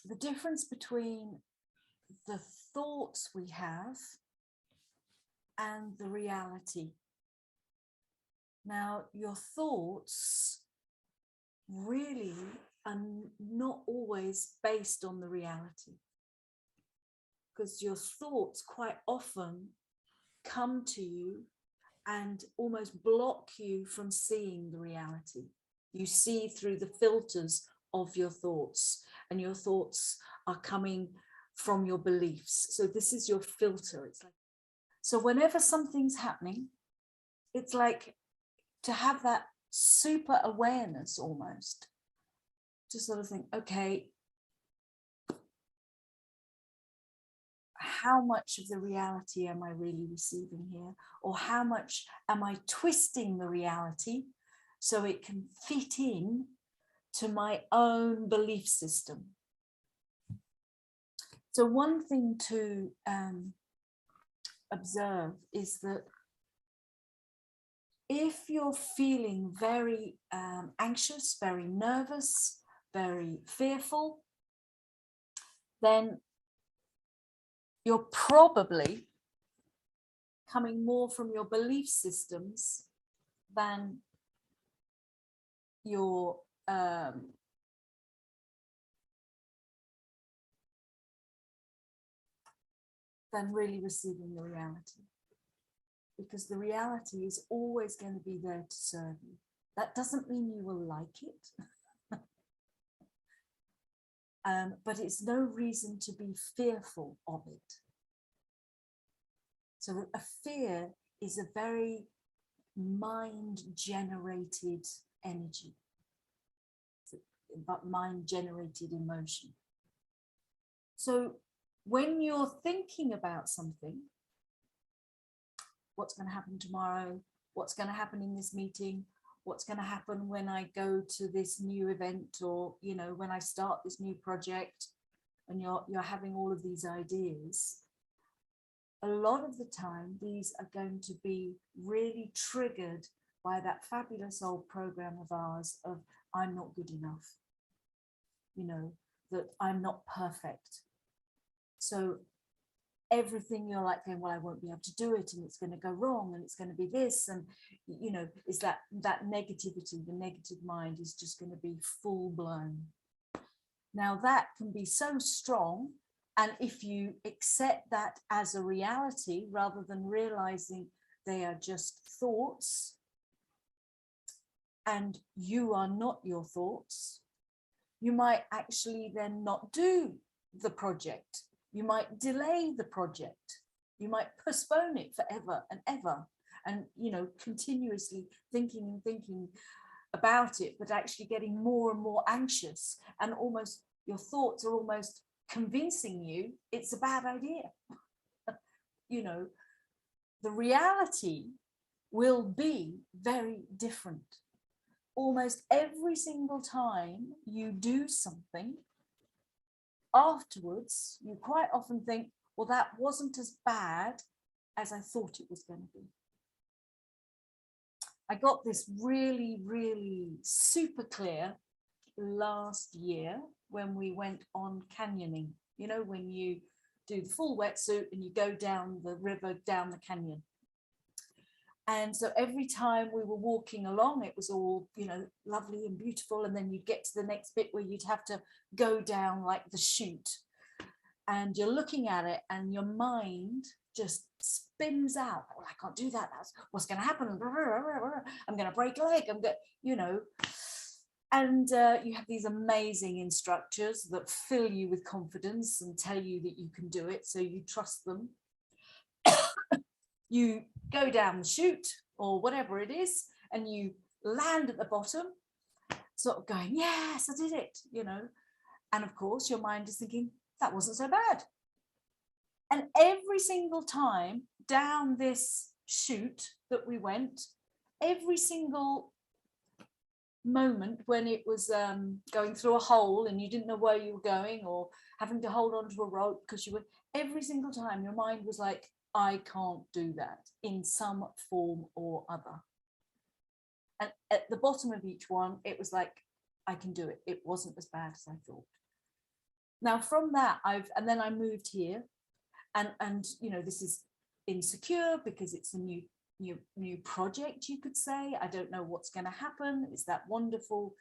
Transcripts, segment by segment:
the difference between the thoughts we have and the reality. Now, your thoughts really are not always based on the reality, because your thoughts quite often come to you and almost block you from seeing the reality. You see through the filters of your thoughts, and your thoughts are coming from your beliefs. So this is your filter. It's like, so whenever something's happening, it's like to have that super awareness almost, to sort of think, okay, how much of the reality am I really receiving here? Or how much am I twisting the reality so it can fit in to my own belief system? So one thing to observe is that if you're feeling very anxious, very nervous, very fearful, then you're probably coming more from your belief systems than your than really receiving the reality, because the reality is always going to be there to serve you. That doesn't mean you will like it, but it's no reason to be fearful of it. So a fear is a very mind-generated energy, but mind-generated emotion. So when you're thinking about something, what's going to happen tomorrow, what's going to happen in this meeting, what's going to happen when I go to this new event, or, you know, when I start this new project, and you're having all of these ideas, a lot of the time, these are going to be really triggered by that fabulous old program of ours of, I'm not good enough, you know, that I'm not perfect. So everything you're like going, well, I won't be able to do it, and it's going to go wrong, and it's going to be this, and, you know, is that negativity, the negative mind is just going to be full blown. Now that can be so strong, and if you accept that as a reality rather than realizing they are just thoughts and you are not your thoughts, you might actually then not do the project. You might delay the project. You might postpone it forever and ever, and, you know, continuously thinking and thinking about it, but actually getting more and more anxious, and almost your thoughts are almost convincing you it's a bad idea. You know, the reality will be very different. Almost every single time you do something, afterwards, you quite often think, well, that wasn't as bad as I thought it was going to be. I got this really, really super clear last year when we went on canyoning. You know, when you do the full wetsuit and you go down the river, down the canyon. And so every time we were walking along, it was all, you know, lovely and beautiful. And then you'd get to the next bit where you'd have to go down like the chute. And you're looking at it and your mind just spins out. Oh, I can't do that. That's what's going to happen. I'm going to break a leg. I'm going, you know. And you have these amazing instructors that fill you with confidence and tell you that you can do it. So you trust them. You go down the chute or whatever it is, and you land at the bottom, sort of going, yes, I did it, you know. And of course, your mind is thinking, that wasn't so bad. And every single time down this chute that we went, every single moment when it was going through a hole and you didn't know where you were going, or having to hold on to a rope because you were, every single time your mind was like, I can't do that in some form or other. And at the bottom of each one, it was like, I can do it. It wasn't as bad as I thought. Now from that, and then I moved here, and you know, this is insecure because it's a new project, you could say. I don't know what's going to happen. Is that wonderful?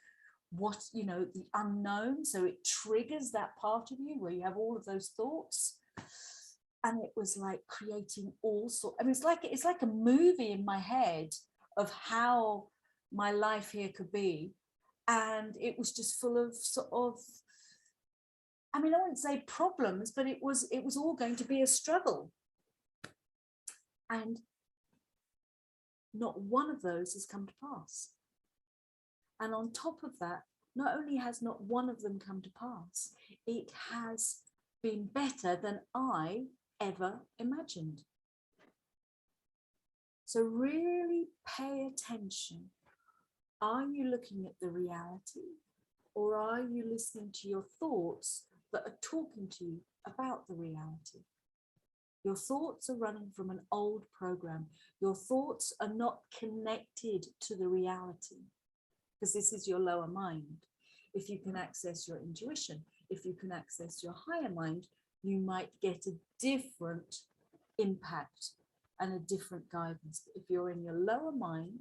What, you know, the unknown. So it triggers that part of you where you have all of those thoughts. And it was like creating all sorts. I mean, it's like a movie in my head of how my life here could be. And it was just full of sort of, I mean, I wouldn't say problems, but it was all going to be a struggle. And not one of those has come to pass. And on top of that, not only has not one of them come to pass, it has been better than I ever imagined. So really pay attention. Are you looking at the reality, or are you listening to your thoughts that are talking to you about the reality? Your thoughts are running from an old program. Your thoughts are not connected to the reality, because this is your lower mind. If you can access your intuition, if you can access your higher mind, you might get a different impact and a different guidance. If you're in your lower mind,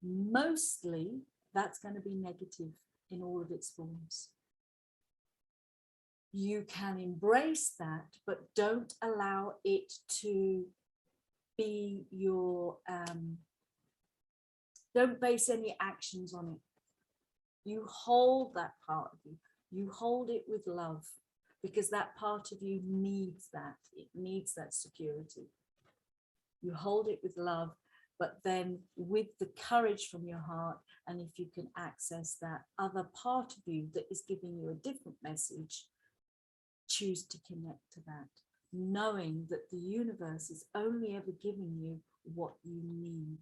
mostly that's going to be negative in all of its forms. You can embrace that, but don't allow it to be your, don't base any actions on it. You hold that part of you. You hold it with love, because that part of you needs that. It needs that security. You hold it with love, but then with the courage from your heart. And if you can access that other part of you that is giving you a different message, choose to connect to that, knowing that the universe is only ever giving you what you need.